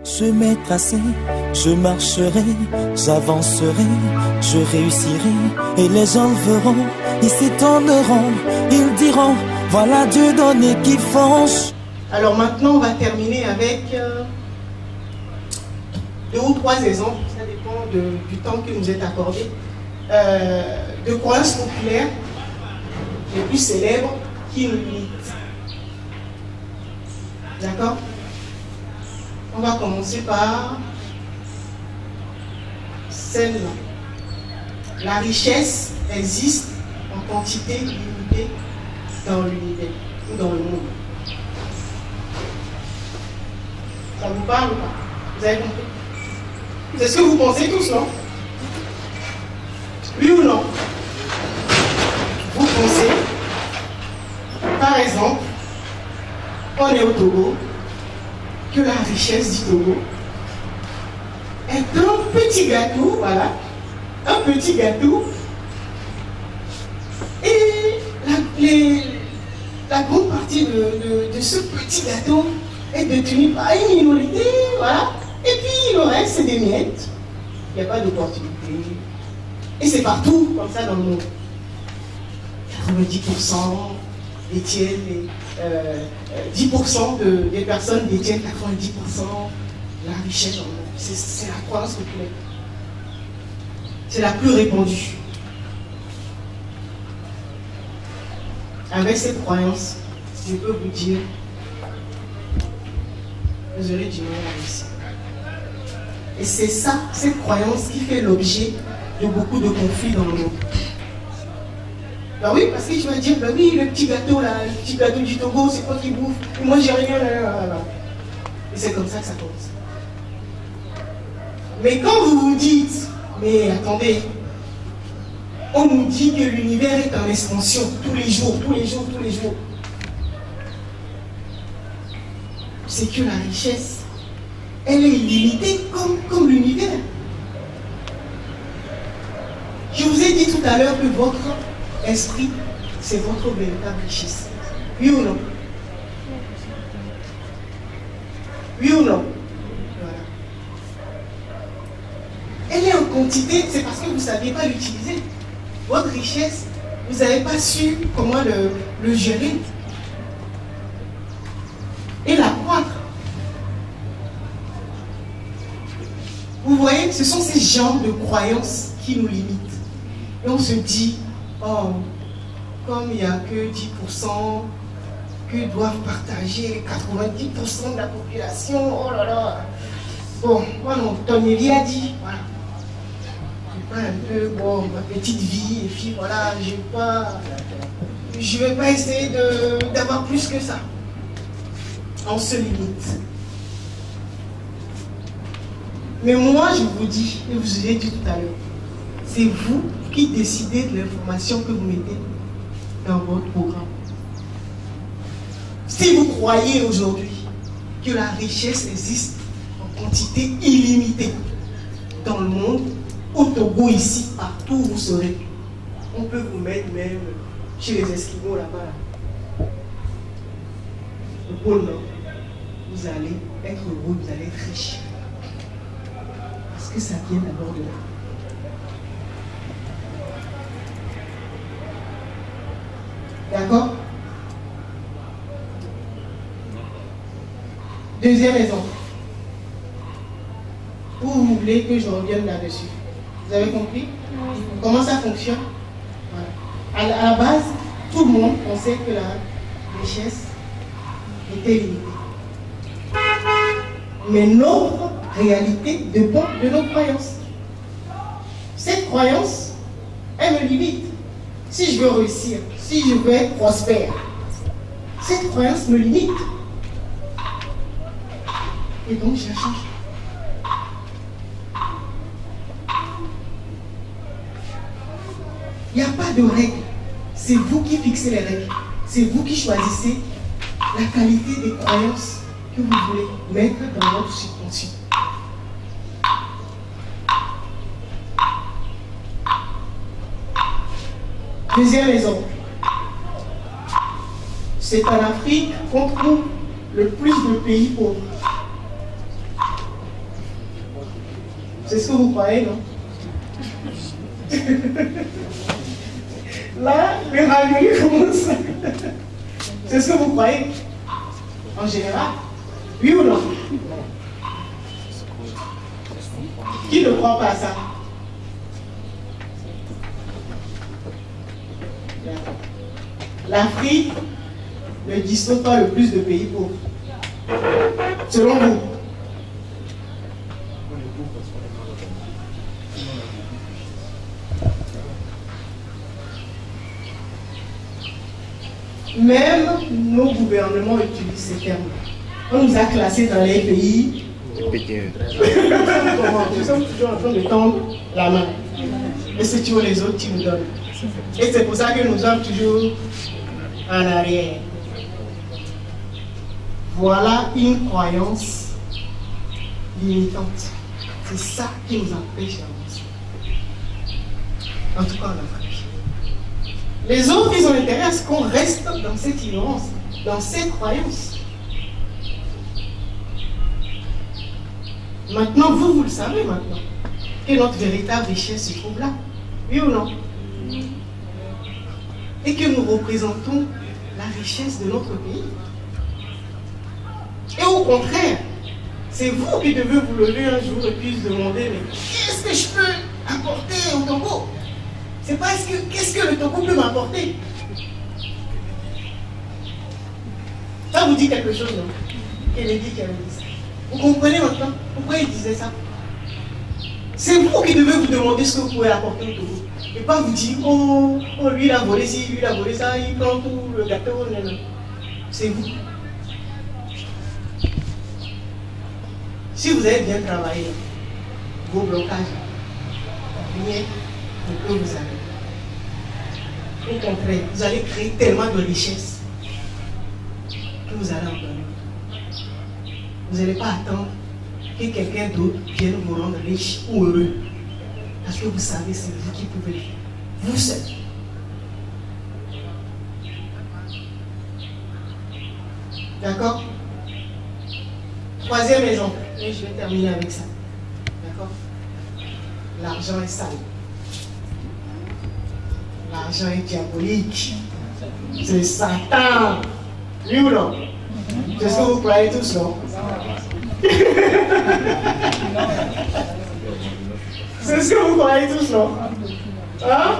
je m'ai tracé, je marcherai, j'avancerai, je réussirai, et les gens le verront, ils s'étonneront, ils diront, voilà Dieu donné qui fonce. Alors maintenant, on va terminer avec 2 ou 3 exemples, ça dépend du temps que nous est accordé, de croyances populaires les plus célèbres qui nous limitent. D'accord? On va commencer par celle-là. La richesse existe en quantité limitée dans l'univers ou dans le monde. Ça vous parle ou pas? Vous avez compris? C'est ce que vous pensez tous, non? Oui ou non? Vous pensez, par exemple, on est au Togo, que la richesse du Togo est un petit gâteau, voilà, un petit gâteau, et la grande partie de ce petit gâteau est détenue par une minorité, voilà, et puis le reste c'est des miettes, il n'y a pas d'opportunité, et c'est partout comme ça dans le monde. 90% détiennent, 10% des personnes détiennent 90% de la richesse dans le monde. C'est la croyance populaire. C'est la plus répandue. Avec cette croyance, je peux vous dire, vous aurez du mal à réussir. Et c'est ça, cette croyance qui fait l'objet de beaucoup de conflits dans le monde. Ben oui, parce que tu vas dire, ben oui, le petit gâteau là, le petit gâteau du Togo, c'est toi qui bouffe, et moi j'ai rien, là. Et c'est comme ça que ça commence. Mais quand vous vous dites, mais attendez, on nous dit que l'univers est en expansion tous les jours, c'est que la richesse, elle est illimitée comme l'univers. Je vous ai dit tout à l'heure que votre esprit, c'est votre véritable richesse. Oui ou non? Oui ou non? Voilà. Elle est en quantité, c'est parce que vous ne saviez pas l'utiliser. Votre richesse, vous n'avez pas su comment le gérer et l'accroître. Vous voyez, ce sont ces genres de croyances qui nous limitent. Et on se dit, oh, comme il n'y a que 10% que doivent partager 90% de la population, oh là là. Bon, moi non, Tony a dit, voilà. J'ai pas un peu, bon, ma petite vie, et puis voilà, je vais pas essayer d'avoir plus que ça. On se limite. Mais moi, je vous dis, et vous l'ai dit tout à l'heure, c'est vous qui décidez de l'information que vous mettez dans votre programme. Si vous croyez aujourd'hui que la richesse existe en quantité illimitée dans le monde, au Togo, ici, partout où vous serez, on peut vous mettre même chez les Esquimaux là-bas. Le pôle Nord, vous allez être heureux, vous allez être riche. Parce que ça vient d'abord de là. D'accord? Deuxième exemple. Où vous voulez que je revienne là-dessus? Vous avez compris? Comment ça fonctionne? Voilà. À la base, tout le monde pensait que la richesse était limitée. Mais notre réalité dépend de nos croyances. Cette croyance, elle me limite. Si je veux réussir, si je veux être prospère, cette croyance me limite. Et donc, je la change. Il n'y a pas de règles. C'est vous qui fixez les règles. C'est vous qui choisissez la qualité des croyances que vous voulez mettre dans votre subconscient. Deuxième exemple. C'est en Afrique qu'on trouve le plus de pays pauvres. C'est ce que vous croyez, non? Là, les railleries commencent. C'est ce que vous croyez? En général? Oui ou non? Qui ne croit pas à ça? L'Afrique ne dispose pas le plus de pays pauvres. Selon vous? Même nos gouvernements utilisent ces termes. On nous a classés dans les pays. Nous sommes toujours en train de tendre la main. Et c'est toujours les autres qui nous donnent. Et c'est pour ça que nous sommes toujours en arrière. Voilà une croyance limitante. C'est ça qui nous empêche d'avancer. En tout cas en Afrique. Les autres, ils ont intérêt à ce qu'on reste dans cette ignorance, dans cette croyance. Maintenant, vous le savez maintenant, que notre véritable richesse se trouve là. Oui ou non? Et que nous représentons la richesse de notre pays. Et au contraire, c'est vous qui devez vous lever un jour et puis se demander, mais qu'est-ce que je peux apporter au Togo? C'est parce que, qu'est-ce que le Togo peut m'apporter? Ça vous dit quelque chose, non? Kennedy qui avait dit ça. Vous comprenez maintenant pourquoi il disait ça? C'est vous qui devez vous demander ce que vous pouvez apporter au Togo. Et pas vous dire, oh, lui il a volé ci, lui il a volé ça, il prend tout le gâteau. Non, non. C'est vous. Si vous avez bien travaillé, vos blocages, rien ne peut vous arrêter. Au contraire, vous allez créer tellement de richesses que vous allez en donner. Vous n'allez pas attendre que quelqu'un d'autre vienne vous rendre riche ou heureux. Parce que vous savez, c'est vous qui pouvez le faire. Vous seul. D'accord? Troisième exemple, et je vais terminer avec ça. D'accord? L'argent est sale. L'argent est diabolique. C'est Satan. Oui ou non? C'est ce que vous croyez tous, non? C'est ce que vous croyez tous, non? Hein?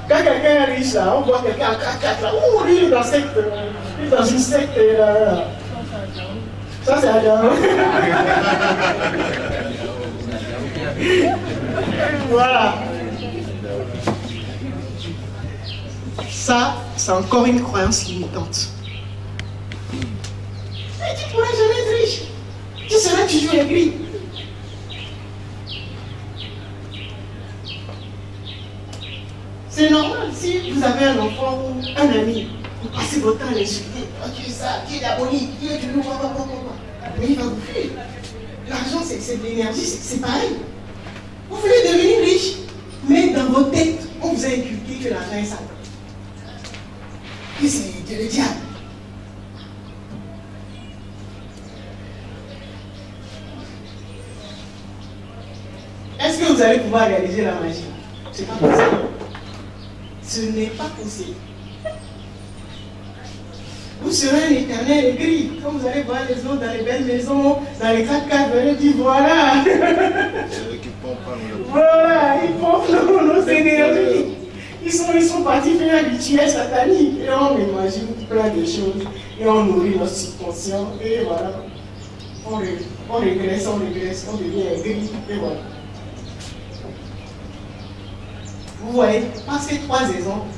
Quand quelqu'un est riche, là, on voit quelqu'un à 4 là. Oh, lui, il est dans cette, il est dans une secte. Là. Ça, c'est un diable. Voilà. Ça, c'est encore une croyance limitante. Mais tu ne pourras jamais être riche. Tu seras toujours aigri. C'est normal si vous avez un enfant ou un ami, vous passez votre temps à l'insulter. Oh, tu es ça, tu es diabolique, tu es du loup, mais il va vous fuir. L'argent, c'est de l'énergie, c'est pareil. Vous voulez devenir riche, mais dans votre tête, on vous a inculqué que l'argent est sale. Que c'est le diable. Est-ce que vous allez pouvoir réaliser la magie? C'est pas possible. Ce n'est pas possible. Vous serez un éternel aigri. Quand vous allez voir les autres dans les belles maisons, dans les 4x4, vous allez dire voilà. Voilà, ils pompent nos énergies. Ils sont partis faire un rituel satanique. Et on imagine plein de choses. Et on nourrit notre subconscient. Et voilà. On régresse, on devient aigri. Et voilà. Vous voyez, par ces 3 exemples,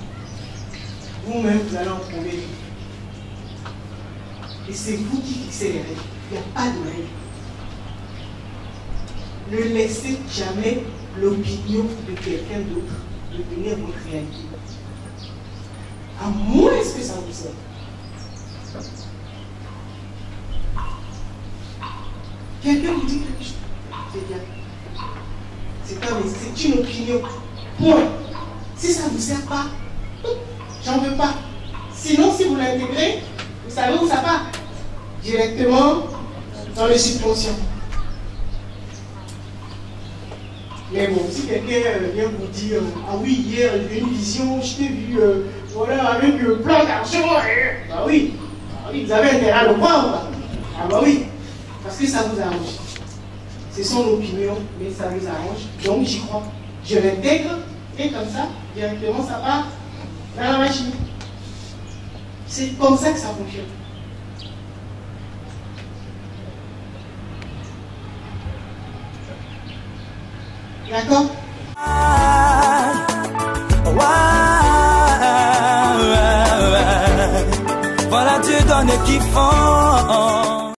vous-même, vous allez en trouver. Et c'est vous qui fixez les règles. Il n'y a pas de règles. Ne laissez jamais l'opinion de quelqu'un d'autre devenir votre réalité. À moins que ça vous serve. Quelqu'un vous dit quelque chose. C'est bien. C'est une opinion. Point. Si ça ne vous sert pas, j'en veux pas. Sinon, si vous l'intégrez, vous savez où ça part? Directement dans le subconscient. Mais bon, si quelqu'un vient vous dire, ah oui, hier j'ai eu une vision, je t'ai vu, voilà, avec plein d'argent, bah oui, vous avez intérêt à le croire ou pas? Ah bah oui, parce que ça vous arrange. C'est son opinion, mais ça vous arrange, donc j'y crois. Je l'intègre, et comme ça, directement, ça part dans la machine. C'est comme ça que ça fonctionne. D'accord? Voilà Dieu donne et qui font.